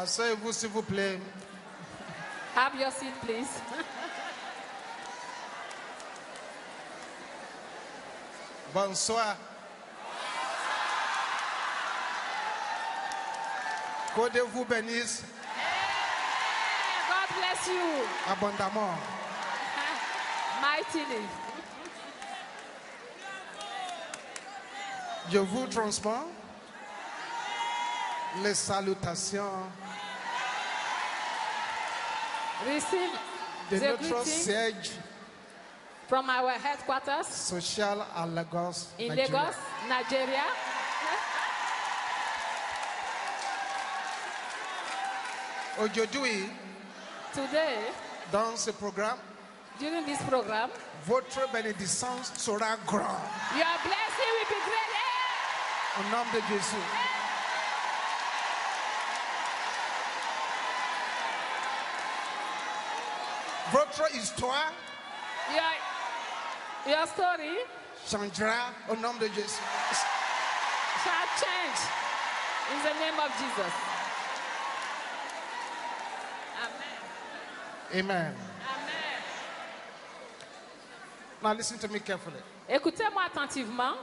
Asseyez-vous, s'il vous plaît. Have your seat, please. Bonsoir. Que Dieu vous bénisse God bless you abondamment. mightily. Je vous transmets les salutations Receive de the notre greeting siège from our headquarters social à Lagos, in Nigeria. Lagos, Nigeria. Aujourd'hui, Today, dans ce programme, during this program, votre bénédicence sera grande. your blessing will be great. Au nom de Jésus. Votre histoire Your story changera au nom de Jésus. shall change in the name of Jesus. Amen. Amen. Amen. Now listen to me carefully. Écoutez-moi attentivement.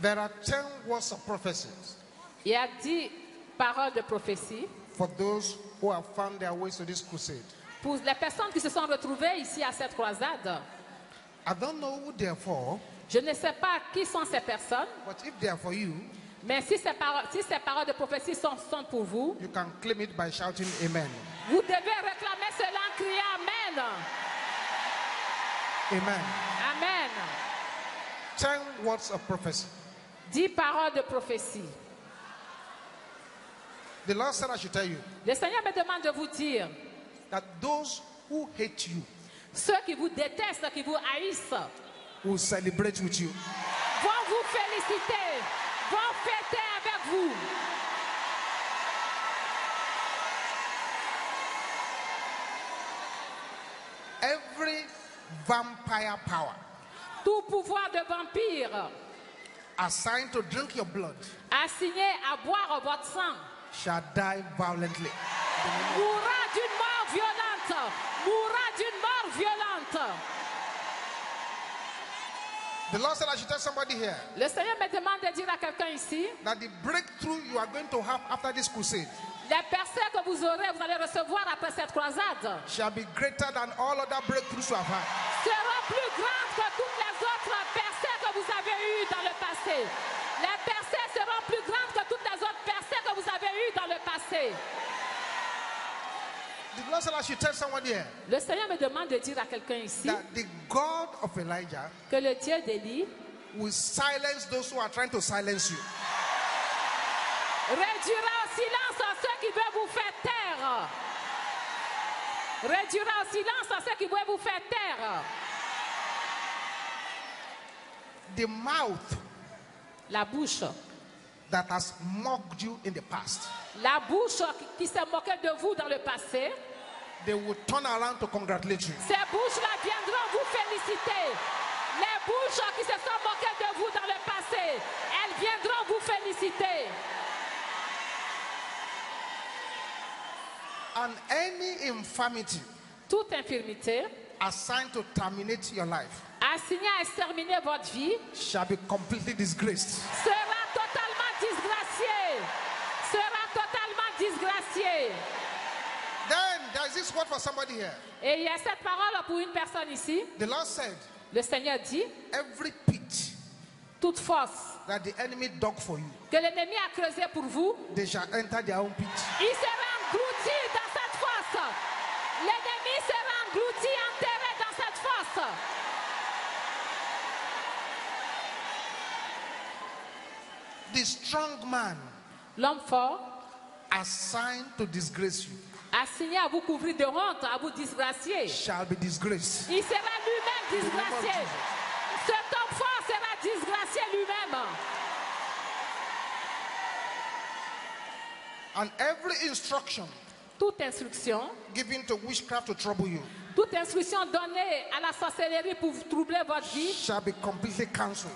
There are 10 words of prophecies Il y a 10 paroles de prophétie for those who have found their ways to this crusade. pour les personnes qui se sont retrouvées ici à cette croisade. I don't know who they are for, Je ne sais pas qui sont ces personnes, but if they are for you, mais si ces paroles de prophétie sont pour vous, you can claim it by shouting amen. vous devez réclamer cela en criant Amen. Amen. Amen. 10 words of prophecy. 10 paroles de prophétie. The Lord said I should tell you Le Seigneur me demande de vous dire, that those who hate you ceux qui vous détestent, qui vous haïssent, will celebrate with you. vont vous féliciter, vont fêter avec vous. Every vampire power Tout pouvoir de vampire assigned to drink your blood assigné à boire votre sang shall die violently. mourra d'une mort violente. Mourra d'une mort violente. The Lord said I should tell somebody here Le Seigneur me demande de dire à quelqu'un ici, that the breakthrough you are going to have after this crusade les percées que vous allez recevoir après cette croisade shall be greater than all other breakthroughs you have had. seront plus grandes que toutes les autres percées que vous avez eues dans le passé. Les percées seront plus grandes que toutes les autres percées que vous avez eues dans le passé. The Lord said I should tell someone here Le Seigneur me demande de dire à quelqu'un ici that the God of Elijah que le Dieu d'Élie will silence those who are trying to silence you. réduira au silence à ceux qui veulent vous faire taire. Réduira au silence à ceux qui veulent vous faire taire. The mouth La bouche. that has mocked you in the past, La bouche qui s'est moquée de vous dans le passé. they will turn around to congratulate you. Ces bouches-là viendront vous féliciter. Les bouches qui se sont moquées de vous dans le passé, elles viendront vous féliciter. And any infirmity Toute infirmité assigned to terminate your life assignée à exterminer votre vie shall be completely disgraced. sera totalement disgraciée. Sera totalement disgraciée. Then there is this word for somebody here. Et il y a cette parole pour une personne ici. The Lord said, Le Seigneur dit, every pit toute fosse that the enemy dug for you, que l'ennemi a creusée pour vous, they shall enter their own pit. il sera englouti dans cette fosse. L'ennemi sera englouti, enterré dans cette fosse. The strong man L'homme fort, assigned to disgrace you assigné à vous couvrir de honte, à vous disgracier, shall be disgraced. il sera lui-même disgracié. Cet homme fort sera disgracié lui-même. And every instruction Toute instruction, given to witchcraft to trouble you toute instruction donnée à la sorcellerie pour troubler votre vie shall be completely cancelled.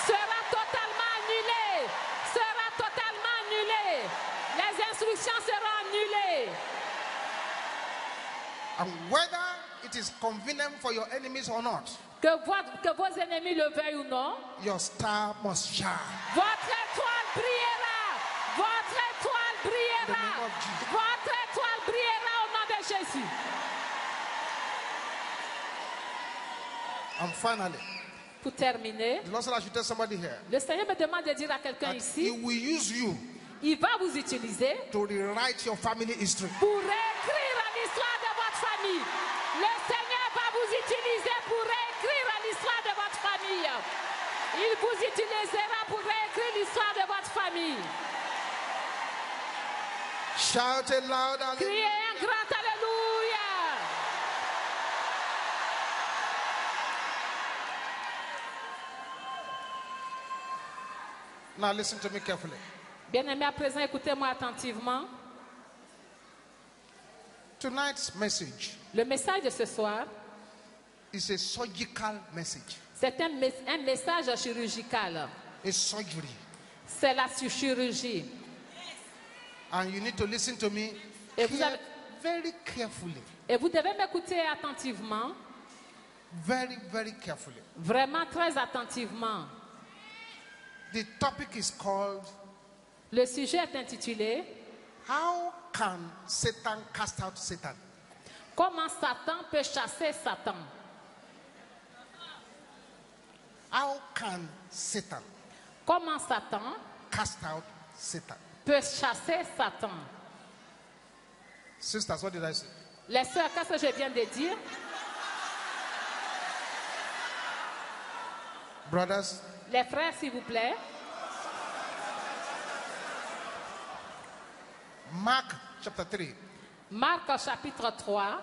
sera totalement annulée. Sera malédiction sera annulée. And whether it is convenient for your enemies or not, Que vos ennemis le veuillent ou non, your star must shine. votre étoile brillera. Votre étoile In the brillera. name of Jesus. Votre étoile brillera au nom de Jésus. And finally, Pour terminer, the Lord said I should tell somebody here le Seigneur me demande de dire à quelqu'un that He ici, will use you il va vous utiliser to rewrite your family history. pour réécrire l'histoire de votre famille. Le Seigneur va vous utiliser pour réécrire l'histoire de votre famille. Il vous utilisera pour réécrire l'histoire de votre famille. Shout it loud. Hallelujah. Criez un grand Alléluia. Now listen to me carefully. Bien-aimés, à présent, écoutez-moi attentivement. Tonight's message Le message de ce soir, is a surgical message. c'est un message chirurgical. A surgery. C'est la chirurgie. And you need to listen to me Et vous avez- very carefully. Et vous devez m'écouter attentivement, Very, very carefully. vraiment très attentivement. The topic is called Le sujet est intitulé How Can Satan Cast Out Satan? Comment Satan peut chasser Satan? How can Satan Comment Satan cast out Satan? peut chasser Satan? Sisters, what did I say? Les sœurs, qu'est-ce que je viens de dire? Brothers, Les frères, s'il vous plaît. Mark chapter 3. Marc chapitre 3,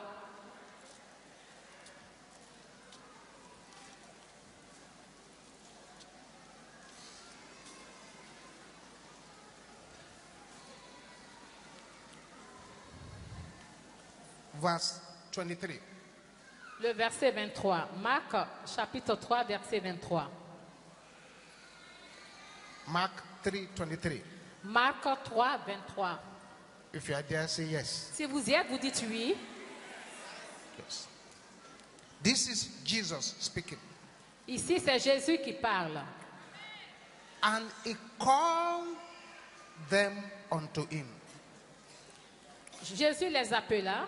verse 23. le verset 23. Marc chapitre 3, verset 23. Mark 3:23. Marc 3, 23. If you are there, say yes. Si vous y êtes, vous dites oui. Yes. This is Jesus speaking. Ici, c'est Jésus qui parle. And he called them unto him. Jésus les appela.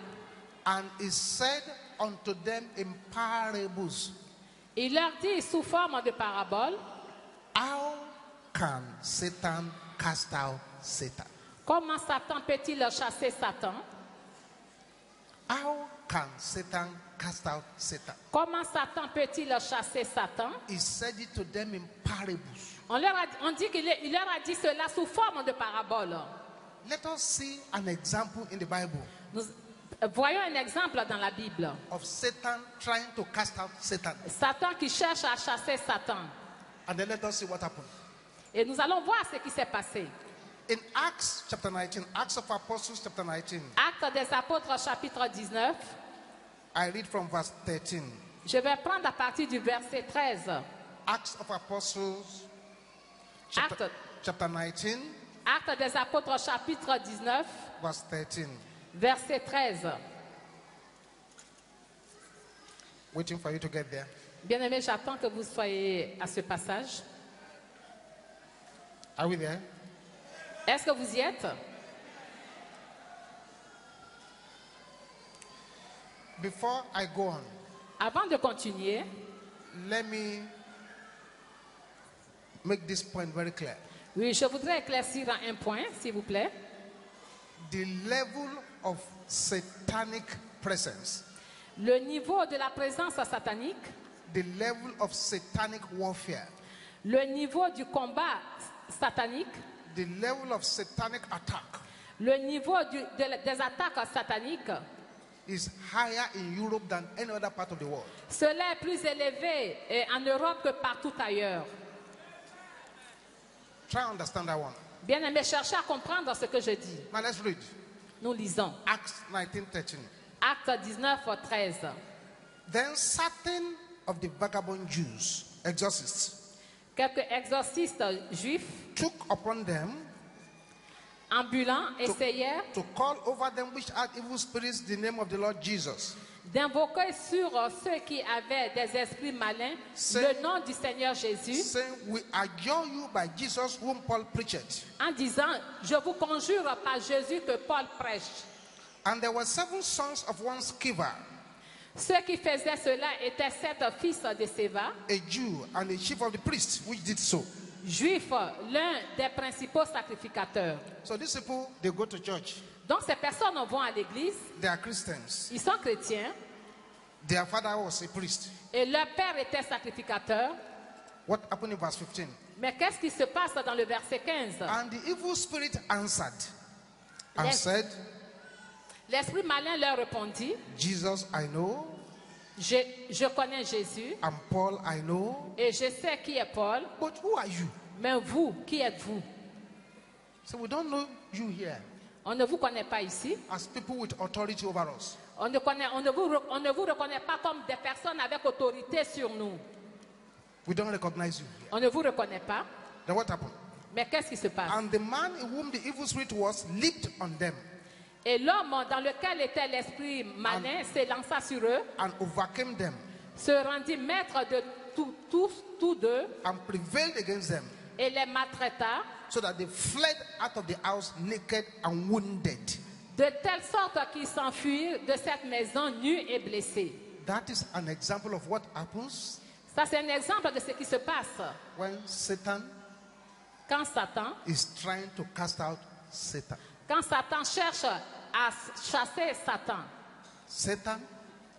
And he said unto them in parables, Il leur dit sous forme de parabole, How can Satan cast out Satan? comment Satan peut-il chasser Satan? How can Satan cast out Satan? Comment Satan peut-il chasser Satan? He said it to them in parables. On dit qu'il leur a dit cela sous forme de parabole. Let us see an example in the Bible Nous voyons un exemple dans la Bible. of Satan trying to cast out Satan. Satan qui cherche à chasser Satan. And then let us see what happened. Et nous allons voir ce qui s'est passé. In Acts chapter 19, Acts of Apostles chapter 19, Actes des Apôtres chapitre 19. I read from verse 13. Je vais prendre à partir du verset 13. Acts of Apostles chapter, Actes, chapter 19, Actes des Apôtres chapitre 19, verse 13. verset 13. Waiting for you to get there. Bien-aimés, j'attends que vous soyez à ce passage. Are we there? Est-ce que vous y êtes? Before I go on, Avant de continuer, let me make this point very clear. oui, je voudrais éclaircir un point, s'il vous plaît. The level of satanic presence, Le niveau de la présence satanique, the level of satanic warfare, le niveau du combat satanique, the level of satanic attack le niveau des attaques sataniques, is higher in Europe than any other part of the world. cela est plus élevé en Europe que partout ailleurs. Try and understand that one. Bien aimé, cherchez à comprendre ce que je dis. Now let's read. Nous lisons Acts 19:13. Acte 19, 13. Then certain of the vagabond Jews, exorcists, Quelques exorcistes juifs took upon them ambulants essayèrent to call over them which had evil spirits the name of the Lord Jesus. d'invoquer sur ceux qui avaient des esprits malins le nom du Seigneur Jésus, Saying, we adjure you by Jesus whom Paul preached. en disant, je vous conjure par Jésus que Paul prêche. And there were 7 sons of one Sceva, Ceux qui faisaient cela étaient 7 fils de Séva, a Jew, and a chief of the priests, which did so. juifs, l'un des principaux sacrificateurs. So these people, they go to church. Donc ces personnes vont à l'église, They are Christians. ils sont chrétiens, Their father was a priest. et leur père était sacrificateur. What happened in verse 15? Mais qu'est-ce qui se passe dans le verset 15? And the evil spirit answered and Yes. said, L'esprit malin leur répondit, Jesus I know, je connais Jésus, and Paul I know, et je sais qui est Paul, but who are you? mais vous, qui êtes-vous? So we don't know you here On ne vous connaît pas ici. as people with authority over us. On ne vous reconnaît pas comme des personnes avec autorité sur nous. We don't recognize you here. On ne vous reconnaît pas. Then what happened? Mais qu'est-ce qui se passe? And the man in whom the evil spirit was leaped on them Et l'homme dans lequel était l'esprit malin s'élança sur eux, and overcame them se rendit maître de tous deux and prevailed against them, et les maltraita, so that they fled out of the house naked and wounded. de telle sorte qu'ils s'enfuirent de cette maison nus et blessés. That is an example of what happens Ça, c'est un exemple de ce qui se passe when Satan quand Satan is trying to cast out Satan. Quand Satan cherche à chasser Satan. Satan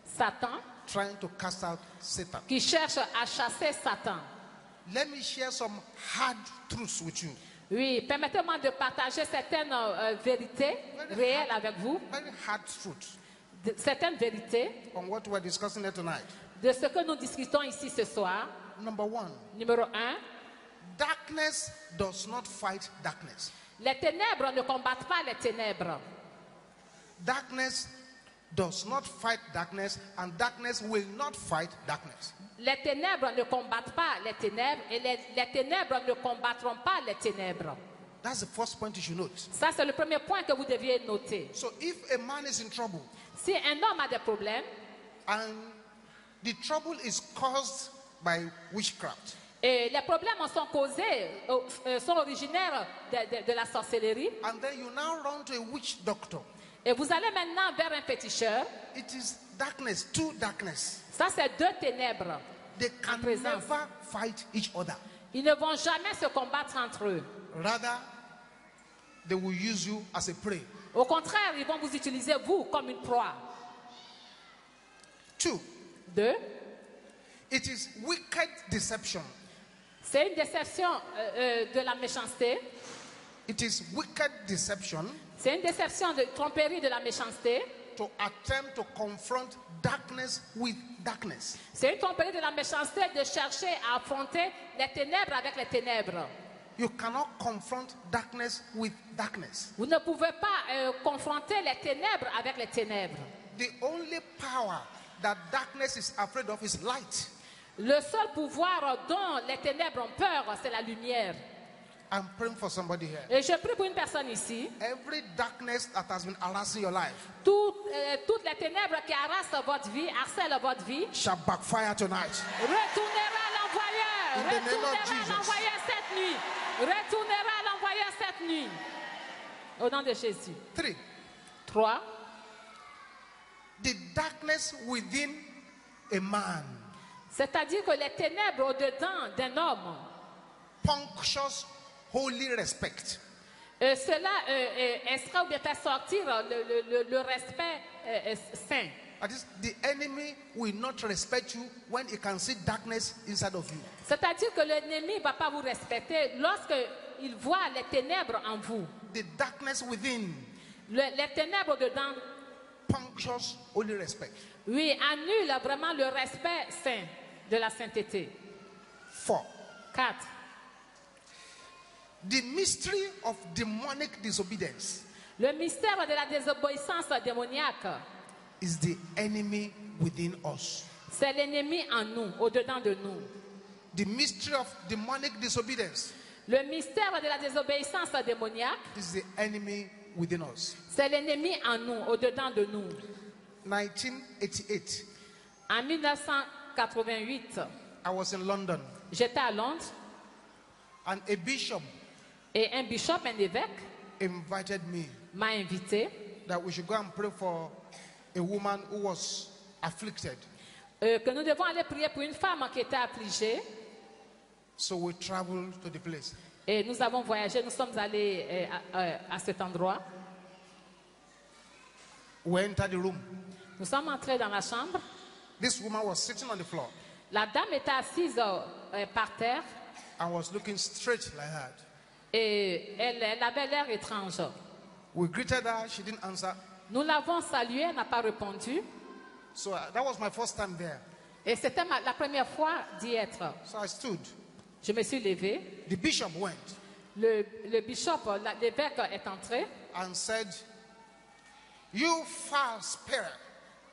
Satan trying to cast out Satan. qui cherche à chasser Satan. Let me share some hard truths with you. Oui, permettez-moi de partager certaines vérités réelles avec vous, Very hard truths certaines vérités on what we're discussing here tonight. de ce que nous discutons ici ce soir. Number 1, Numéro 1, darkness does not fight darkness. les ténèbres ne combattent pas les ténèbres. Darkness does not fight darkness, and darkness will not fight darkness. Les ténèbres ne combattent pas les ténèbres et les ténèbres ne combattront pas les ténèbres. That's the first point you should note. Ça, c'est le premier point que vous deviez noter. So if a man is in trouble Si un homme a des problèmes and the trouble is caused by witchcraft, et les problèmes sont causés, sont originaires de la sorcellerie, and then you now run to a witch doctor, et vous allez maintenant vers un féticheur, it is darkness, two darkness. ça c'est deux ténèbres. They can présence. never fight each other. Ils ne vont jamais se combattre entre eux. Rather, they will use you as a prey. Au contraire, ils vont vous utiliser vous comme une proie. 2, 2. it is wicked deception. C'est une déception de la méchanceté. It is wicked deception C'est une déception de tromperie de la méchanceté. to attempt to confront darkness with darkness. C'est une tromperie de la méchanceté de chercher à affronter les ténèbres avec les ténèbres. You cannot confront darkness with darkness. Vous ne pouvez pas confronter les ténèbres avec les ténèbres. The only power that darkness is afraid of is light. Le seul pouvoir dont les ténèbres ont peur, c'est la lumière. I'm praying for somebody here. Et je prie pour une personne ici. Every darkness that has been harassing your life Toutes les ténèbres qui harassent votre vie, harcèlent votre vie, shall backfire tonight. retournera à l'envoyeur. In the name of Retournera à Jesus. l'envoyeur cette nuit. Retournera à l'envoyeur cette nuit. Au nom de Jésus. 3, 3. the darkness within a man C'est-à-dire que les ténèbres au-dedans d'un homme, punctures holy respect. cela extrait ou bien fait sortir le respect saint. That is, the enemy will not respect you when he can see darkness inside of you. C'est-à-dire que l'ennemi ne va pas vous respecter lorsqu'il voit les ténèbres en vous. The darkness within Les ténèbres dedans, punctures holy respect. oui, annulent vraiment le respect saint de la sainteté. 4, 4. the mystery of demonic disobedience Le mystère de la désobéissance démoniaque, is the enemy within us. c'est l'ennemi en nous, au-dedans de nous. The mystery of demonic disobedience Le mystère de la désobéissance démoniaque, This is the enemy within us. c'est l'ennemi en nous, au-dedans de nous. 1988, En 1988, I was in London, j'étais à Londres and a bishop et un bishop, un évêque, invited me m'a invité that we should go and pray for a woman who was afflicted. que nous devons aller prier pour une femme qui était affligée. So we traveled to the place. Et nous avons voyagé, nous sommes allés à cet endroit. We entered the room. Nous sommes entrés dans la chambre. This woman was sitting on the floor La dame était assise par terre and was looking straight like that. et elle avait l'air étrange. We greeted her, she didn't answer. Nous l'avons saluée, elle n'a pas répondu. So that was my first time there. Et c'était la première fois d'y être. So I stood. Je me suis levée. The bishop went Le bishop, l'évêque est entré and said, "You foul spirit,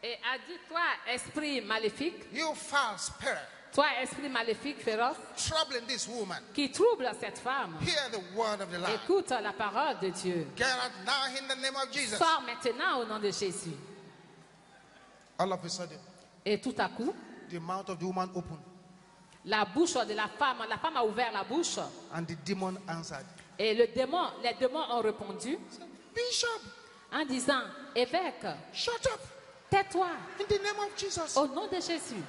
et a dit, toi, esprit maléfique, you foul spirit, toi, esprit maléfique féroce, troubling this woman. qui trouble cette femme, Hear the word of the Lord. écoute la parole de Dieu. Get out now in the name of Jesus." Sors maintenant au nom de Jésus. All of a sudden, Et tout à coup, the mouth of the woman opened la bouche de la femme a ouvert la bouche and the demon answered. et les démons ont répondu "Bishop, en disant, évêque, shut up tais-toi in the name of Jesus." au nom de Jésus.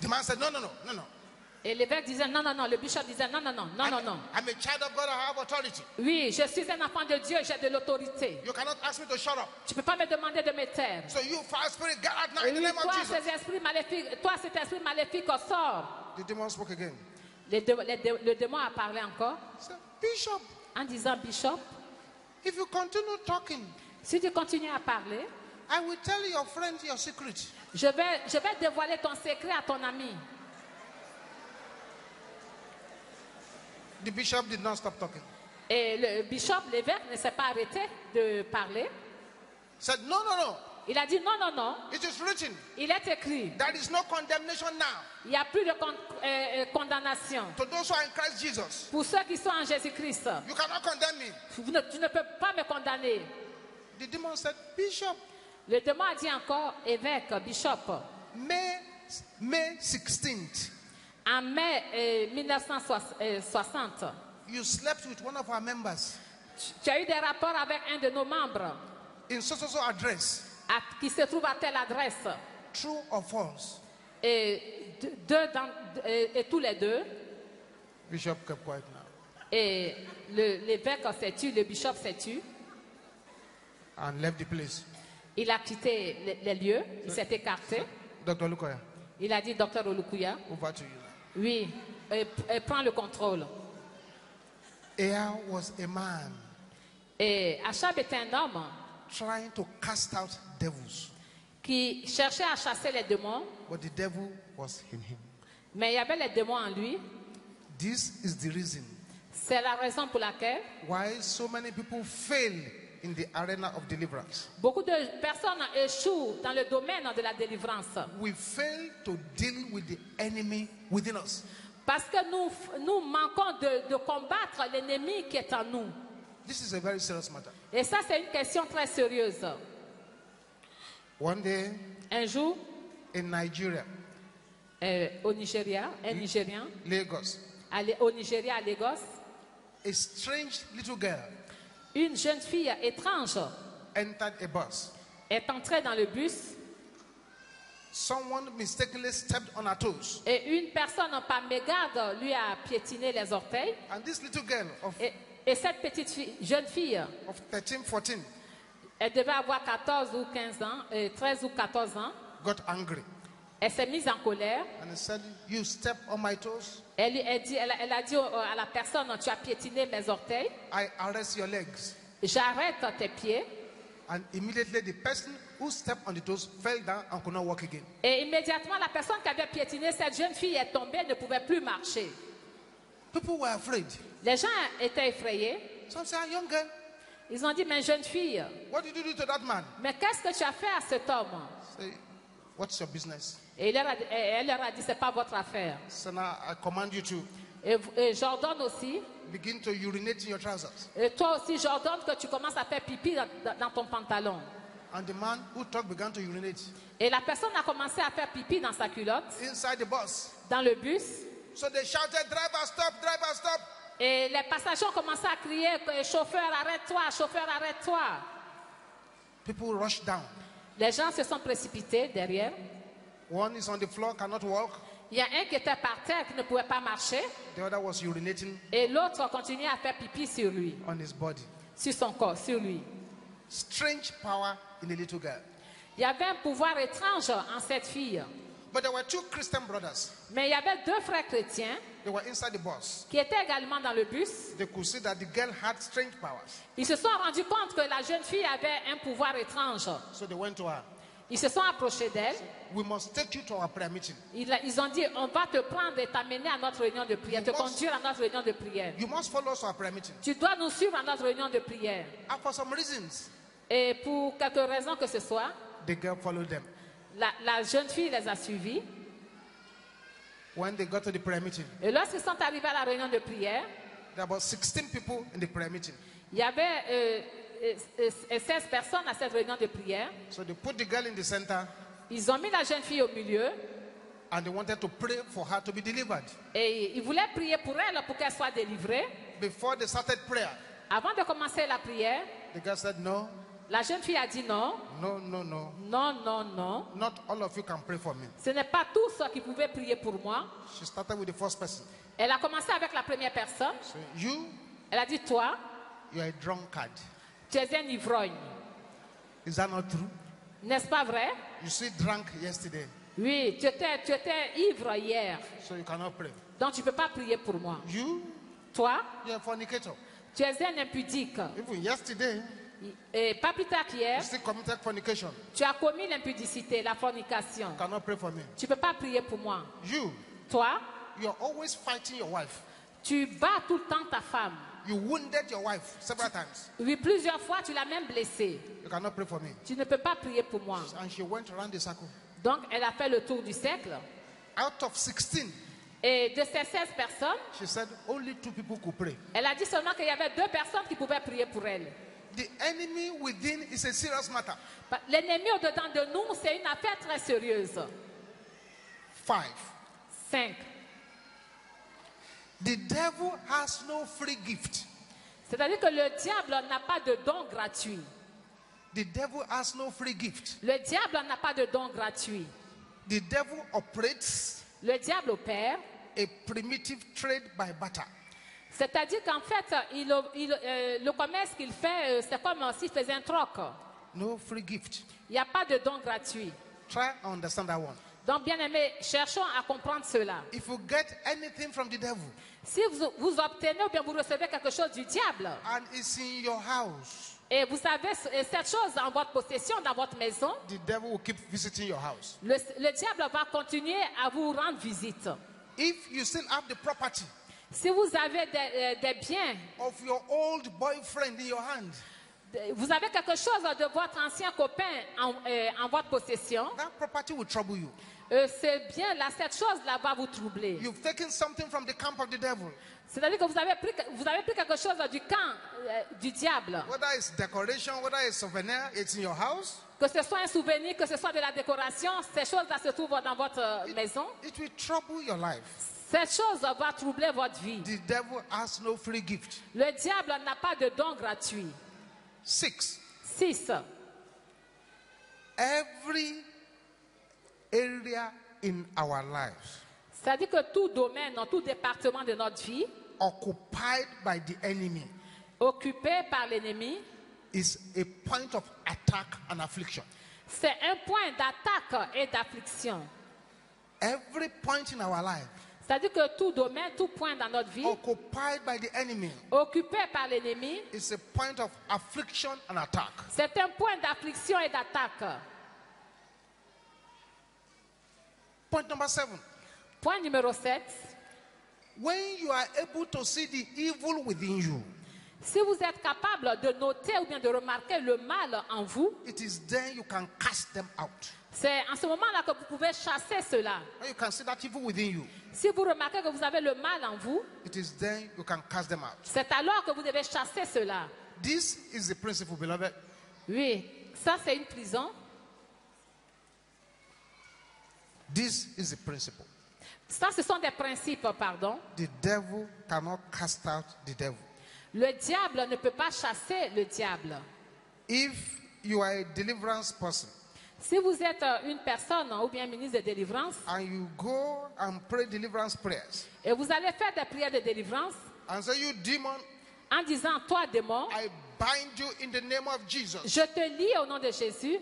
The man said, "No, no, no, no, no. Et l'évêque disait, non, non, non. Le bishop disait, non, non, non, non, non, non. I'm a child of God, I have authority. Oui, je suis un enfant de Dieu, j'ai de l'autorité. You cannot ask me to shut up. Tu ne peux pas me demander de me taire. So you foul spirit, get out now in the Oui, name of toi, Jesus." ces esprits maléfiques, toi, cet esprit maléfique, sors. The demon spoke again. Le démon a parlé encore He said, "Bishop, en disant, bishop, if you continue talking, si tu continues à parler, I will tell your friend your secret." je vais dévoiler ton secret à ton ami. The bishop did not stop talking. Et le bishop, l'évêque, ne s'est pas arrêté de parler. Said, "No, no, no. Il a dit, non, non, non. It is written. Il est écrit, There is no condemnation now il n'y a plus de condamnation. to those who are in Christ Jesus. Pour ceux qui sont en Jésus-Christ, You cannot condemn me." tu ne peux pas me condamner. The demon said, "Bishop, Le démon a dit encore, évêque, bishop, May 16th, en mai 1960, you slept with one of our members tu as eu des rapports avec un de nos membres in so address. qui se trouve à telle adresse. True or false?" Et, et tous les deux, Bishop kept quiet now et l'évêque s'est tu, le bishop s'est tu, and left the place. il a quitté les lieux, il s'est écarté. Dr. Lukoya, Il a dit, docteur Olukuya, over to you now. oui, prends le contrôle. Here was a man Et Achab était un homme trying to cast out devils, qui cherchait à chasser les démons, but the devil was in him. mais il y avait les démons en lui. This is the reason C'est la raison pour laquelle why so many people fail in the arena of deliverance. beaucoup de personnes échouent dans le domaine de la délivrance. We fail to deal with the enemy within us. Parce que nous manquons de combattre l'ennemi qui est en nous. This is a very serious matter. Et ça, c'est une question très sérieuse. One day Un jour, in Nigeria, au Nigeria, un Nigérian, Lagos, au Nigeria, à Lagos, a strange little girl une jeune fille étrange entered a bus. est entrée dans le bus Someone mistakenly stepped on her toes. et une personne par mégarde lui a piétiné les orteils. And this little girl Et cette jeune fille, of 13, 14 elle devait avoir 14 ou 15 ans, 13 ou 14 ans. got angry Elle s'est mise en colère. and said, "You step on my toes, Elle a dit à la personne, tu as piétiné mes orteils. I arrest your legs." J'arrête tes pieds. And immediately the person who stepped on the toes fell down and could not walk again. Et immédiatement, la personne qui avait piétiné cette jeune fille est tombée, ne pouvait plus marcher. People were afraid. Les gens étaient effrayés. Some say, "A young girl." Ils ont dit, mais jeune fille, what did you do to that man? mais qu'est-ce que tu as fait à cet homme? Say, what's your business? Et elle leur a dit, c'est pas votre affaire. So now I command you to Et j'ordonne aussi, begin to urinate in your trousers. et toi aussi, j'ordonne que tu commences à faire pipi dans ton pantalon. And the man who talked began to urinate Et la personne a commencé à faire pipi dans sa culotte, inside the bus. dans le bus. So they shouted, driver, stop, driver, stop. Et les passagers ont commencé à crier, chauffeur, arrête-toi, chauffeur, arrête-toi. People rushed down. Les gens se sont précipités derrière. One is on the floor, cannot walk. Il y a un qui était par terre, qui ne pouvait pas marcher. The other was urinating Et l'autre continuait à faire pipi sur lui, on his body. sur son corps, sur lui. Strange power in a little girl. Il y avait un pouvoir étrange en cette fille. But there were two Christian brothers. Mais il y avait deux frères chrétiens They were inside the bus. qui étaient également dans le bus. They could see that the girl had strange powers. Ils se sont rendus compte que la jeune fille avait un pouvoir étrange. So they went to her. Ils se sont approchés d'elle. We must take you to our prayer meeting. Ils ont dit, on va te prendre et t'amener à notre réunion de prière, te conduire à notre réunion de prière. You must follow us to our prayer meeting. Tu dois nous suivre à notre réunion de prière. And for some reasons, Et pour quelque raison que ce soit, the girl followed them. la jeune fille les a suivis. When they got to the prayer meeting, Et lorsqu'ils sont arrivés à la réunion de prière, there were about 16 people in the prayer meeting. il y avait 16 personnes à cette réunion de prière. So they put the girl in the center Ils ont mis la jeune fille au milieu and they wanted to pray for her to be delivered. et ils voulaient prier pour elle pour qu'elle soit délivrée. Before they started prayer, Avant de commencer la prière, the girl said, no, la jeune fille a dit non, no, no, no. non, non, non. Not all of you can pray for me. Ce n'est pas tous ceux qui pouvaient prier pour moi. She started with the first person. Elle a commencé avec la première personne. So you Elle a dit, toi, are a drunkard. tu es un ivrogne. Is that not true? N'est-ce pas vrai? You see drunk yesterday, Oui, tu étais ivre hier. so you cannot pray. Donc tu ne peux pas prier pour moi. You, Toi, you're a fornicator. tu es un impudique. Even yesterday, Et pas plus tard you qu'hier, still committed fornication. tu as commis l'impudicité, la fornication. You cannot pray for me. Tu ne peux pas prier pour moi. You, Toi, you're always fighting your wife. tu bats tout le temps ta femme. You wounded your wife several times. Oui, plusieurs fois, tu l'as même blessée. You cannot pray for me. Tu ne peux pas prier pour moi. And she went around the circle. Donc, elle a fait le tour du cercle. Out of 16, Et de ces 16 personnes, she said only 2 people could pray. elle a dit seulement qu'il y avait 2 personnes qui pouvaient prier pour elle. The enemy within is a serious matter. L'ennemi au-dedans de nous, c'est une affaire très sérieuse. 5. 5. The devil has no free gift. C'est-à-dire que le diable n'a pas de don gratuit. The devil has no free gift. Le diable n'a pas de don gratuit. The devil operates Le diable opère. a primitive trade by barter. C'est-à-dire qu'en fait, le commerce qu'il fait, c'est comme s'il faisait un troc. No free gift. Il n'y a pas de don gratuit. Try and understand that one. Donc, bien aimé, cherchons à comprendre cela. If you get anything from the devil Si vous obtenez ou bien vous recevez quelque chose du diable, and it's in your house, et vous avez cette chose en votre possession, dans votre maison, the devil will keep visiting your house. le diable va continuer à vous rendre visite. If you still have the property Si vous avez des biens, of your old boyfriend in your hand, vous avez quelque chose de votre ancien copain en votre possession, that property will trouble you. c'est bien là, cette chose-là va vous troubler. You've taken something from the camp of the devil, C'est-à-dire que vous avez pris quelque chose du camp du diable. whether it's decoration, whether it's souvenir, it's in your house. Que ce soit un souvenir, que ce soit de la décoration, ces choses-là se trouvent dans votre maison. It will trouble your life. Cette chose va troubler votre vie. The devil has no free gift. Le diable n'a pas de don gratuit. 6. 6. Every area in our lives C'est-à-dire que tout domaine, tout département de notre vie, occupied by the enemy occupé par l'ennemi, is a point of attack and affliction. c'est un point d'attaque et d'affliction. Every point in our life C'est-à-dire que tout domaine, tout point dans notre vie, occupied by the enemy occupé par l'ennemi, is a point of affliction and attack. c'est un point d'affliction et d'attaque. Point number 7. Point numéro 7. When you are able to see the evil within you, Si vous êtes capable de noter ou bien de remarquer le mal en vous, it is then you can cast them out. c'est en ce moment-là que vous pouvez chasser cela. When you can see that evil within you, Si vous remarquez que vous avez le mal en vous, it is then you can cast them out. c'est alors que vous devez chasser cela. This is the principle, beloved. Oui, ça c'est une prison. This is the principle. Ça, ce sont des principes, pardon. The devil cannot cast out the devil. Le diable ne peut pas chasser le diable. If you are a deliverance person Si vous êtes une personne ou bien ministre de délivrance and you go and pray deliverance prayers et vous allez faire des prières de délivrance and say, you demon, en disant, toi démon, I bind you in the name of Jesus. je te lie au nom de Jésus,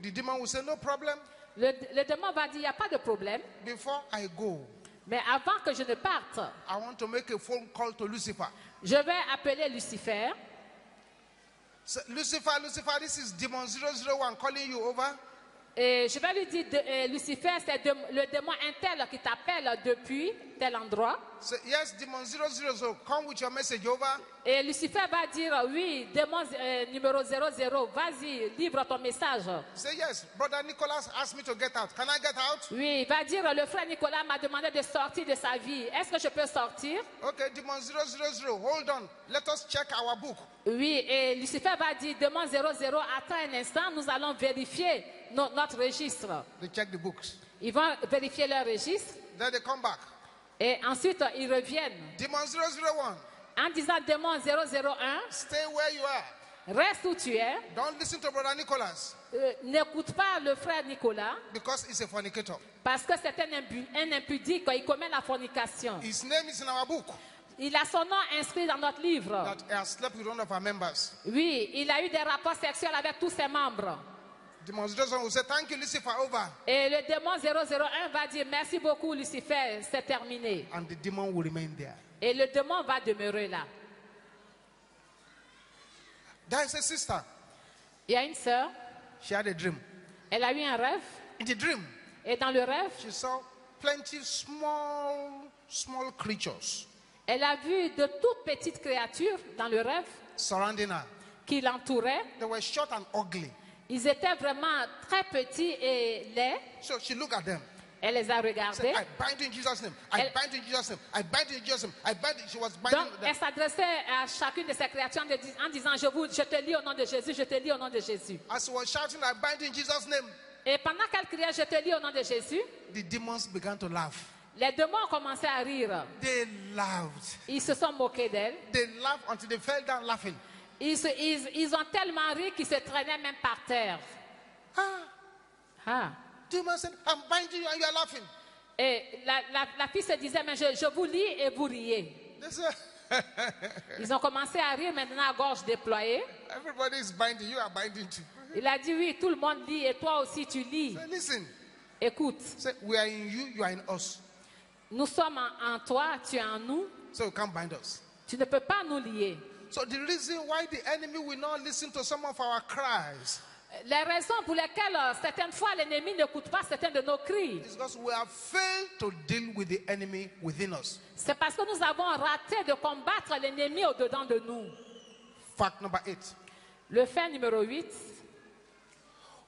The demon will say, no problem. le démon va dire, il n'y a pas de problème. Before I go, Mais avant que je ne parte, I want to make a phone call to Lucifer. je vais appeler Lucifer. Say, Lucifer, Lucifer, this is demon 001 calling you over. Et je vais lui dire, Lucifer, c'est le démon intel qui t'appelle depuis tel endroit. Say, yes, demon 000, come with your message over. Et Lucifer va dire, oui, démon numéro 00, vas-y, livre ton message. Say, yes, brother Nicholas asked me to get out. Can I get out? Oui, il va dire, le frère Nicolas m'a demandé de sortir de sa vie. Est-ce que je peux sortir? Okay, demon 000, hold on. Let us check our book. Oui, et Lucifer va dire, démon 00, attends un instant, nous allons vérifier notre registre. They check the books. Ils vont vérifier leur registre Then they come back. et ensuite ils reviennent Demon 001, en disant, démon 001, stay where you are. reste où tu es. Don't listen to brother Nicholas N'écoute pas le frère Nicolas because he's a fornicator. parce que c'est un impudique, il commet la fornication. His name is in our book. Il a son nom inscrit dans notre livre. That he has slept with one of our members. Oui, il a eu des rapports sexuels avec tous ses membres. Demon 001 will say, thank you, Lucifer, over. Et le démon 001 va dire, merci beaucoup Lucifer, c'est terminé. And the demon will remain there. Et le démon va demeurer là. There is a sister. Il y a une sœur, She had a dream. elle a eu un rêve. In the dream, Et dans le rêve, she saw plenty small creatures elle a vu de toutes petites créatures dans le rêve surrounding her. qui l'entouraient. They were short and ugly. Ils étaient vraiment très petits et laids. So she looked at them. Elle les a Said, regardés. I bind you in Jesus' name. I Elle- bind you in Jesus' name. I bind you in Jesus' name. I bind you. She was binding Donc, them. elle s'adressait à chacune de ces créatures en disant, je te lis au nom de Jésus, je te lis au nom de Jésus. As she was shouting, I bind you in Jesus' name, Et pendant qu'elle criait, je te lis au nom de Jésus, the demons began to laugh. les démons ont commencé à rire. They laughed. Ils se sont moqués d'elle. They laughed until they fell down laughing. Ils ont tellement ri qu'ils se traînaient même par terre. Ah, Ah. demons said, I'm binding you and you are laughing. Et la fille se disait, mais je vous lis et vous riez. They said, Ils ont commencé à rire maintenant à gorge déployée. everybody is binding. You are binding too. Il a dit, oui, tout le monde lit et toi aussi tu lis. Say, listen. Écoute, Say, we are in you, you are in us. nous sommes en toi, tu es en nous. So you can't bind us. Tu ne peux pas nous lier. So the reason why the enemy will not listen to some of our cries Les raisons pour lesquelles certaines fois l'ennemi n'écoute pas certains de nos cris, is because we have failed to deal with the enemy within us. c'est parce que nous avons raté de combattre l'ennemi au-dedans de nous. Fact number 8. Le fait numéro 8,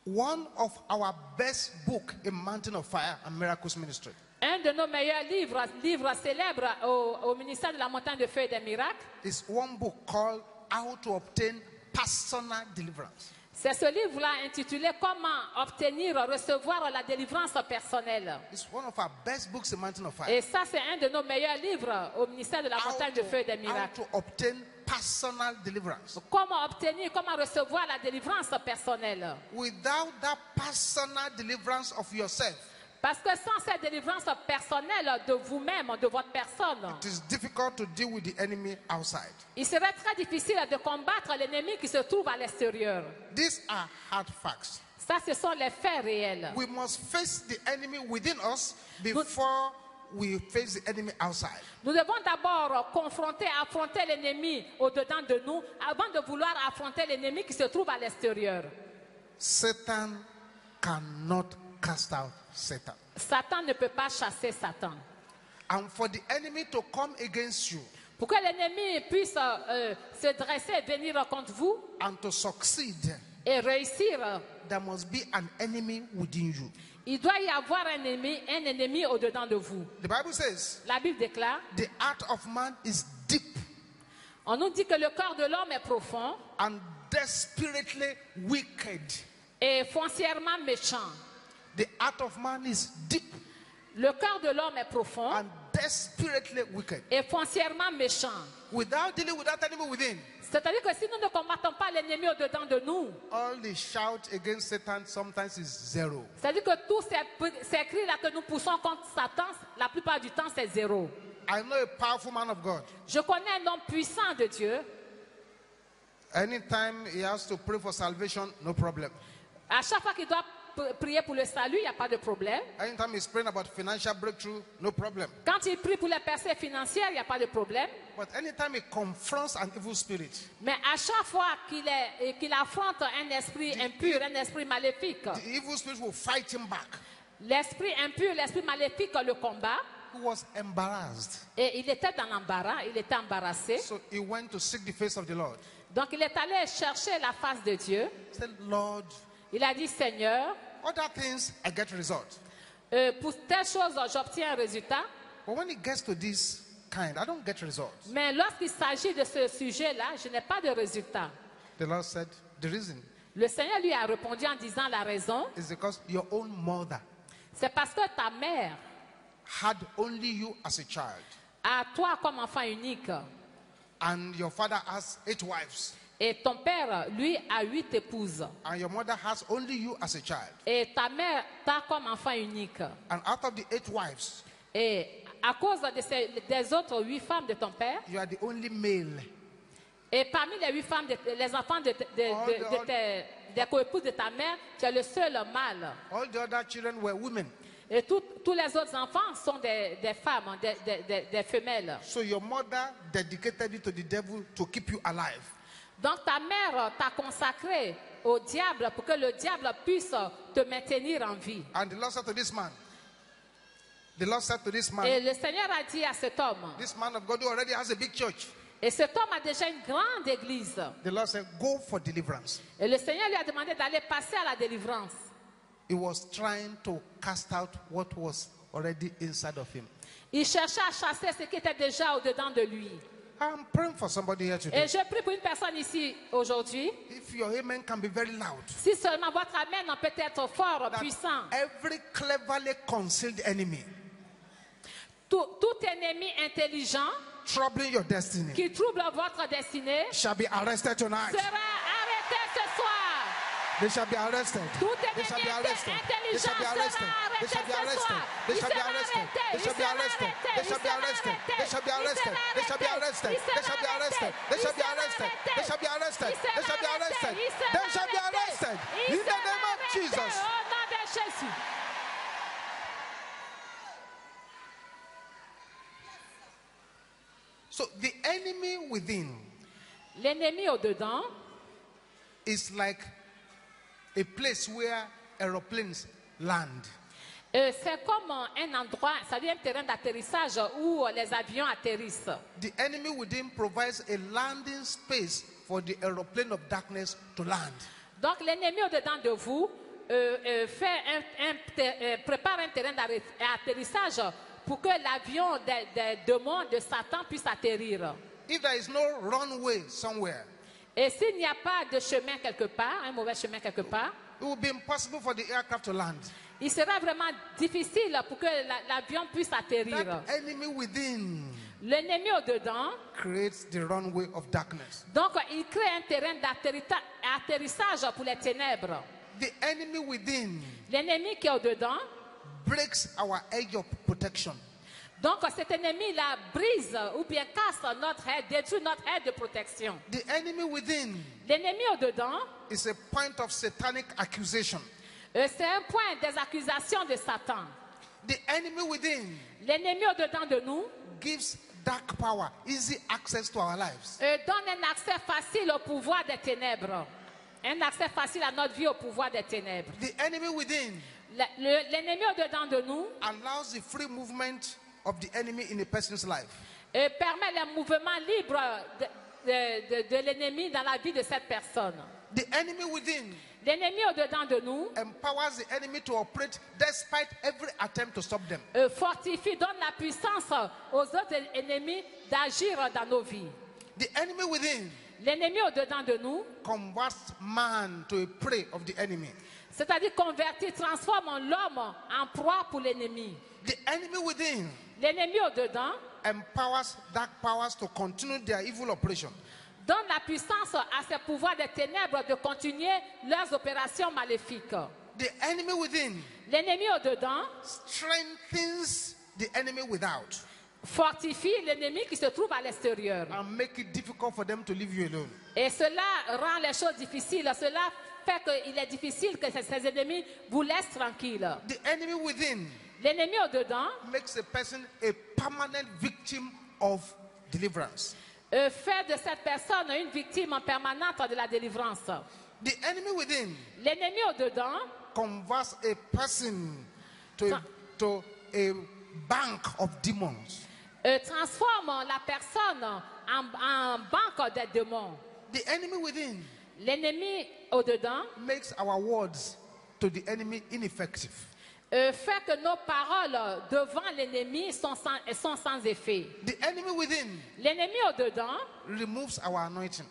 One of our best book in Mountain of Fire and Miracles Ministry un de nos meilleurs livres célèbres au ministère de la Montagne de Feu et des Miracles, is one book called How to Obtain Personal Deliverance. c'est ce livre-là intitulé Comment obtenir, recevoir la délivrance personnelle. It's one of our best books in Mountain of Fire. Et ça, c'est un de nos meilleurs livres au ministère de la How Montagne de Feu et des how Miracles. to obtain personal deliverance. Comment obtenir, comment recevoir la délivrance personnelle. Without that personal deliverance of yourself, Parce que sans cette délivrance personnelle de vous-même, de votre personne, it is difficult to deal with the enemy outside. il serait très difficile de combattre l'ennemi qui se trouve à l'extérieur. These are hard facts. Ça, ce sont les faits réels. We must face the enemy within us before we face the enemy outside. Nous devons d'abord affronter l'ennemi au-dedans de nous avant de vouloir affronter l'ennemi qui se trouve à l'extérieur. Satan cannot cast out Satan. Satan ne peut pas chasser Satan. And for the enemy to come against you, Pour que l'ennemi puisse se dresser et venir contre vous and to succeed, et réussir, there must be an enemy within you. il doit y avoir un ennemi au-dedans de vous. The Bible says, La Bible déclare, the heart of man is deep on nous dit que le corps de l'homme est profond and desperately wicked. et foncièrement méchant. The heart of man is deep Le corps de l'homme est profond and desperately wicked. et foncièrement méchant. Without dealing with that enemy within, C'est-à-dire que si nous ne combattons pas l'ennemi au-dedans de nous, all the shout against Satan sometimes is zero. c'est-à-dire que tous ces cris-là que nous poussons contre Satan, la plupart du temps, c'est zéro. I know a powerful man of God. Je connais un homme puissant de Dieu. Anytime he has to pray for salvation, no problem. À chaque fois qu'il doit prier pour le salut, il n'y a pas de problème. Anytime he's praying about financial breakthrough, no problem. Quand il prie pour les percées financières, il n'y a pas de problème. But anytime he confronts an evil spirit, Mais à chaque fois qu'il affronte un esprit impur, un esprit maléfique, the evil spirit will fight him back. l'esprit impur, l'esprit maléfique le combat. He was embarrassed. Et il était dans l'embarras, il était embarrassé. So he went to seek the face of the Lord. Donc il est allé chercher la face de Dieu. He said, Lord, Il a dit, Seigneur, other things I get result. pour telle chose, j'obtiens un résultat. But when it gets to this kind, I don't get results. Mais lorsqu'il s'agit de ce sujet-là, je n'ai pas de résultat. The Lord said, the reason Le Seigneur lui a répondu en disant la raison, is because your own mother c'est parce que ta mère, had only you as a child, a toi comme enfant unique, and your father has 8 wives, et ton père, lui, a 8 épouses. and your mother has only you as a child. Et ta mère t'a comme enfant unique. And out of the 8 wives, Et à cause des autres 8 femmes de ton père, you are the only male. et parmi les 8 femmes, les enfants des coépouses de ta mère, tu es le seul mâle. All the other children were women. Et tous les autres enfants sont des femmes, des femelles. So your mother dedicated you to the devil to keep you alive. Donc ta mère t'a consacré au diable pour que le diable puisse te maintenir en vie. And the Lord said to this man, Et le Seigneur a dit à cet homme, this man of God who already has a big church, et cet homme a déjà une grande église. the Lord said, go for deliverance. Et le Seigneur lui a demandé d'aller passer à la délivrance. He was trying to cast out what was already inside of him. Il cherchait à chasser ce qui était déjà au-dedans de lui. I'm praying for somebody here today. Et je prie pour une personne ici aujourd'hui. If your amen can be very loud, Si seulement votre amen peut être fort, that puissant. every cleverly concealed enemy Tout ennemi intelligent troubling your destiny qui trouble votre destinée shall be arrested tonight. sera arrêté ce soir. They shall be arrested. Tout They shall be ennemi arrested. They intelligent shall be arrested. sera They arrêté shall be ce arrested. soir. They Il shall be sera arrested. arrêté. They shall be arrested. They shall be arrested. They shall be arrested. They shall be arrested. They shall be arrested. They shall be arrested. They shall be arrested. They shall be arrested. They shall be arrested. In the name of Jesus. Au nom de Jésus. So the enemy within L'ennemi au-dedans, is like a place where aeroplanes land. c'est comme un endroit, c'est-à-dire un terrain d'atterrissage où les avions atterrissent. The enemy within provides a landing space for the aeroplane of darkness to land. Donc l'ennemi au-dedans de vous prépare un terrain d'atterrissage pour que l'avion des démons de Satan puisse atterrir. If there is no runway somewhere, Et s'il n'y a pas de chemin quelque part, un mauvais chemin quelque part, it will be impossible for the aircraft to land. il sera vraiment difficile pour que l'avion puisse atterrir. That enemy within L'ennemi au-dedans, creates the runway of darkness. donc il crée un terrain d'atterrissage pour les ténèbres. The enemy within L'ennemi qui est au-dedans, breaks our edge of protection. donc cet ennemi-là brise ou bien casse notre aide, détruit notre aide de protection. The enemy within L'ennemi au-dedans, is a point of satanic accusation. c'est un point des accusations de Satan. The enemy within L'ennemi au-dedans de nous gives dark power, easy access to our lives. donne un accès facile au pouvoir des ténèbres. Un accès facile à notre vie au pouvoir des ténèbres. The enemy within L'ennemi au-dedans de nous allows the free movement of the enemy in a person's life. Et permet les mouvements libres de l'ennemi dans la vie de cette personne. The enemy within L'ennemi au-dedans de nous empowers the enemy to operate despite every attempt to stop them. fortifie, donne la puissance aux autres ennemis d'agir dans nos vies. The enemy within L'ennemi au-dedans de nous, converts man to a prey of the enemy. c'est-à-dire convertir, transforme l'homme en proie pour l'ennemi. The enemy within L'ennemi au-dedans empowers dark powers to continue their evil operation. donne la puissance à ces pouvoirs des ténèbres de continuer leurs opérations maléfiques. The enemy within L'ennemi au-dedans strengthens the enemy without fortifie l'ennemi qui se trouve à l'extérieur. and make it difficult for them to leave you alone. Et cela rend les choses difficiles. Cela fait qu'il est difficile que ces ennemis vous laissent tranquille. The enemy within L'ennemi au-dedans makes a person a permanent victim of deliverance. fait de cette personne une victime permanente de la délivrance. The enemy within L'ennemi au-dedans converts a person to a bank of demons. transforme la personne en banque des démons. The enemy within L'ennemi au-dedans makes our words to the enemy ineffective. fait que nos paroles devant l'ennemi sont sans effet. The enemy within L'ennemi au-dedans, removes our anointing.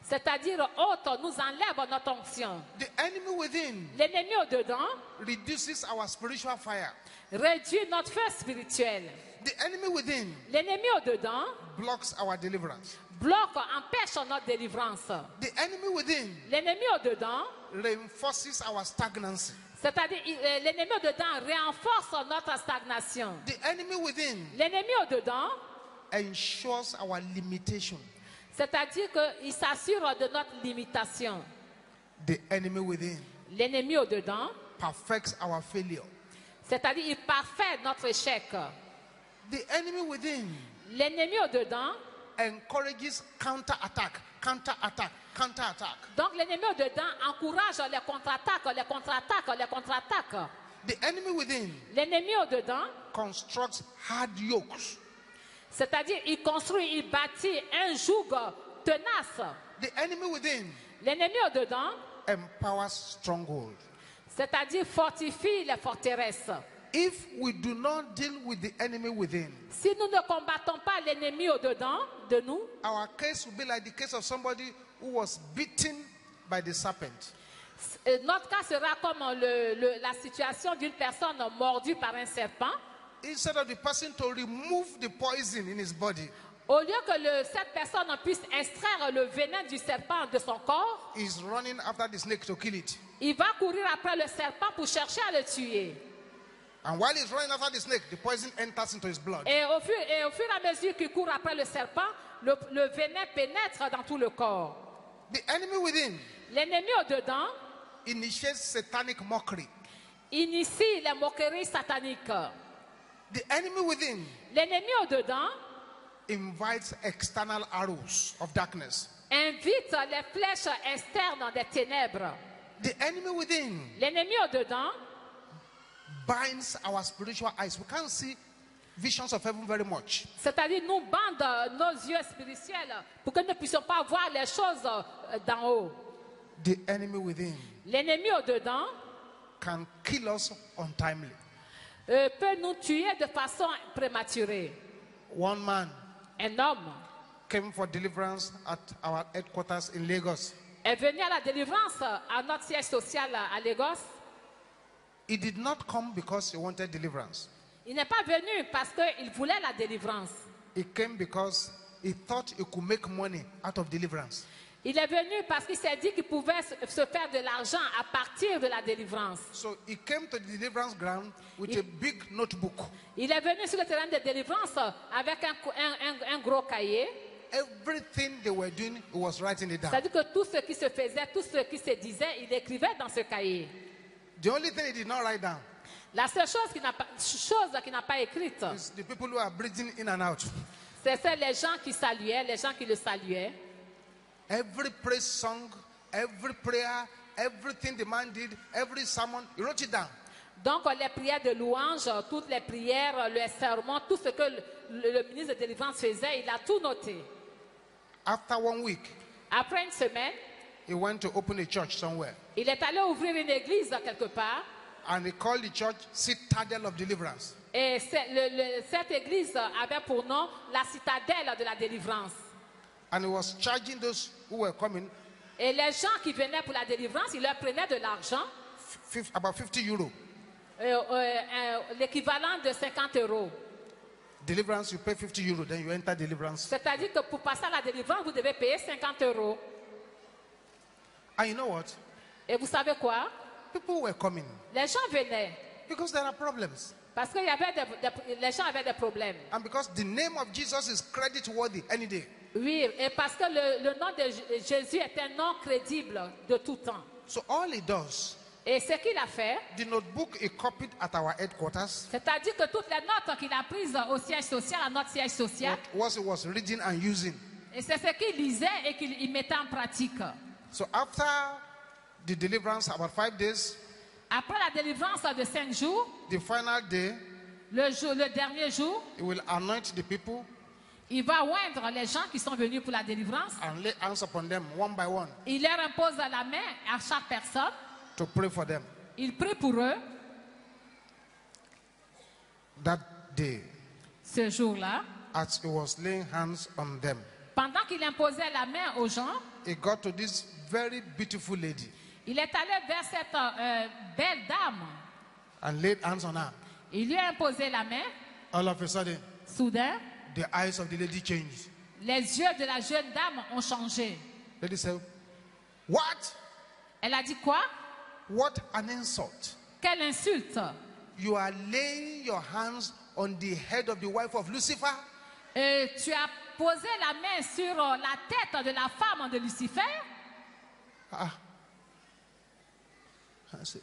c'est-à-dire ôte, nous enlève notre onction. The enemy within L'ennemi au-dedans reduces our spiritual fire. réduit notre feu spirituel. The enemy within L'ennemi au-dedans blocks our deliverance. bloque, empêche notre délivrance. The enemy within L'ennemi au-dedans, reinforces our stagnancy. c'est-à-dire l'ennemi au-dedans renforce notre stagnation. The enemy within L'ennemi au-dedans, ensures our limitation. c'est-à-dire qu'il s'assure de notre limitation. The enemy within L'ennemi au-dedans, perfects our failure. c'est-à-dire il parfait notre échec. The enemy within L'ennemi au-dedans, encourages counter-attack, counter-attack, counter-attack. donc l'ennemi au-dedans encourage les contre-attaques, les contre-attaques, les contre-attaques. The enemy within L'ennemi au-dedans, constructs hard yokes. c'est-à-dire il construit, il bâtit un joug tenace. The enemy within L'ennemi au-dedans, empowers stronghold. c'est-à-dire fortifie les forteresses. If we do not deal with the enemy within, Si nous ne combattons pas l'ennemi au-dedans de nous, our case will be like the case of somebody who was beaten by the serpent. notre cas sera comme la situation d'une personne mordue par un serpent. Instead of the person to remove the poison in his body, Au lieu que cette personne puisse extraire le venin du serpent de son corps, he's running after the snake to kill it. il va courir après le serpent pour chercher à le tuer. And while he's running after the snake, the poison enters into his blood. Et au fur et à mesure qu'il court après le serpent, le venin pénètre dans tout le corps. The enemy within L'ennemi au-dedans initiates satanic mockery. initie les moqueries sataniques. The enemy within L'ennemi au-dedans invites external arrows of darkness. invite les flèches externes des ténèbres. The enemy within L'ennemi au-dedans binds our spiritual eyes. We can't see visions of heaven very much. c'est-à-dire nous bande nos yeux spirituels pour que nous ne puissions pas voir les choses d'en haut. The enemy within L'ennemi au-dedans can kill us untimely. peut nous tuer de façon prématurée. One man Un homme came for deliverance at our headquarters in Lagos. est venu à la délivrance à notre siège social à Lagos. He did not come because he wanted deliverance. Il n'est pas venu parce qu'il voulait la délivrance. He came because he thought he could make money out of deliverance. Il est venu parce qu'il s'est dit qu'il pouvait se faire de l'argent à partir de la délivrance. So he came to the deliverance ground with a big notebook. Il est venu sur le terrain de délivrance avec un gros cahier. Everything they were doing, he was writing it down. C'est-à-dire que tout ce qui se faisait, tout ce qui se disait, il écrivait dans ce cahier. The only thing he did not write down La seule chose qu'il n'a pas écrite, is the people who are breathing in and out. c'est les gens qui saluaient, les gens qui le saluaient. Every praise song, every prayer, everything the man did, every sermon, he wrote it down. Donc, les prières de louange, toutes les prières, le sermon, tout ce que le ministre de délivrance faisait, il a tout noté. After 1 week, Après une semaine, he went to open a church somewhere. il est allé ouvrir une église quelque part. And he called the church Citadel of Deliverance. Et cette église avait pour nom la citadelle de la délivrance. And he was charging those who were coming Et les gens qui venaient pour la délivrance, il leur prenait de l'argent, about 50 euros. L'équivalent de 50 euros. Deliverance, you pay 50 euros, then you enter deliverance. C'est-à-dire que pour passer à la délivrance, vous devez payer 50 euros. And you know what? Et vous savez quoi? People were coming Les gens venaient because there are problems. parce que les gens avaient des problèmes. And because the name of Jesus is credit worthy any day. Oui, et parce que le nom de Jésus est un nom crédible de tout temps. So all he does, Et ce qu'il a fait, the notebook he copied at our headquarters, c'est-à-dire que toutes les notes qu'il a prises au siège social, à notre siège social, what he was reading and using. et c'est ce qu'il lisait et qu'il mettait en pratique. So after the deliverance, about 5 days, Après la délivrance de 5 jours, the final day, le dernier jour, he will anoint the people il va oindre les gens qui sont venus pour la délivrance. and lay hands upon them one by one Il leur impose la main à chaque personne. to pray for them. Il prie pour eux. That day, Ce jour-là, as he was laying hands on them, pendant qu'il imposait la main aux gens, he got to this very beautiful lady il est allé vers cette belle dame. and laid hands on her. Il lui a imposé la main. All of a sudden, Soudain, the eyes of the lady changed. les yeux de la jeune dame ont changé. Lady said, "What? Elle a dit quoi? What an insult! Quelle insulte! You are laying your hands on the head of the wife of Lucifer." Tu as posé la main sur la tête de la femme de Lucifer. I said,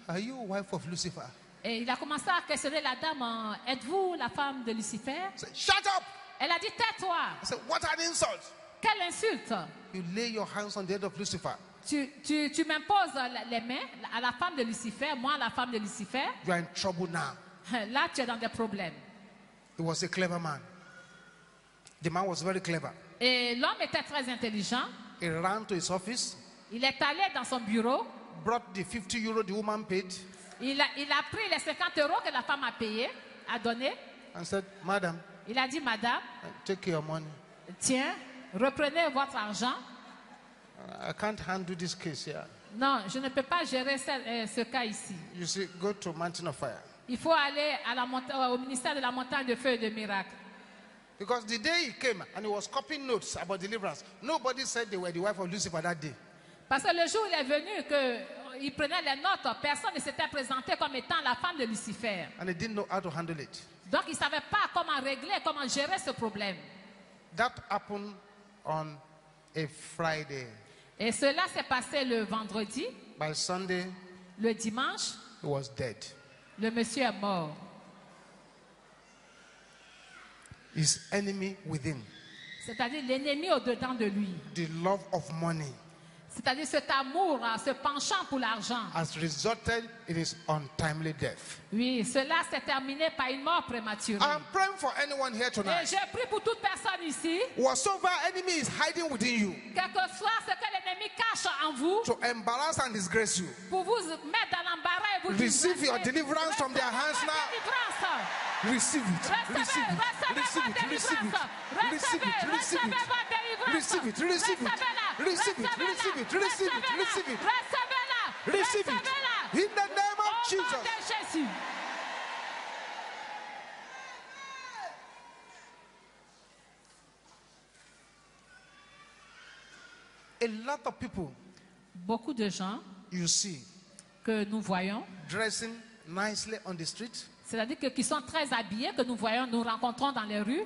are you wife of Lucifer? Et il a commencé à questionner la dame. Êtes-vous la femme de Lucifer? I said, "Shut up!" Elle a dit tais-toi. I said, "What an insult! Quelle insulte! You lay your hands on the head of Lucifer. Tu m'imposes les mains à la femme de Lucifer, moi la femme de Lucifer. You are in trouble now." Là tu es dans des problèmes. He was a clever man. The man was very clever. Et l'homme était très intelligent. He ran to his office, Il est allé dans son bureau. brought the 50 euros the woman paid, Il a pris les 50 euros que la femme a payé, a donné. and said, "Madam, Il a dit, madame, take your money. tiens, reprenez votre argent. I can't handle this case here. Non, je ne peux pas gérer ce cas ici. You see, go to Mountain of Fire." Il faut aller au ministère de la montagne de feu et de miracle. Because the day he came and he was copying notes about deliverance, nobody said they were the wife of Lucifer that day. Parce que le jour où il est venu, qu'il prenait les notes, personne ne s'était présenté comme étant la femme de Lucifer. And he didn't know how to handle it. Donc il ne savait pas comment régler, comment gérer ce problème. That happened on a Friday. Et cela s'est passé le vendredi. By Sunday, Le dimanche, he was dead. le monsieur est mort. His enemy within, C'est-à-dire l'ennemi au-dedans de lui. the love of money, C'est-à-dire cet amour, ce penchant pour l'argent. has resulted in his untimely death. Oui, cela s'est terminé par une mort prématurée. I'm praying for anyone here Et tonight. je prie pour toute personne ici, Whatsoever enemy is hiding within you quel que soit ce que l'ennemi cache en vous, to embarrass and disgrace you, pour vous mettre dans l'embarras et vous receive disgracer. your deliverance from their hands Recevez now. délivrance. Receive it. Receive it. Receive it. Receive it. Receive it. Receive it. Receive it. Receive it. Receive it. Receive it. Receive it. Receive it. Receive it. In the name of Jesus. Jésus. A lot of people Beaucoup de gens you see que nous voyons, dressing nicely on the street, c'est-à-dire qui sont très habillés, que nous voyons, nous rencontrons dans les rues,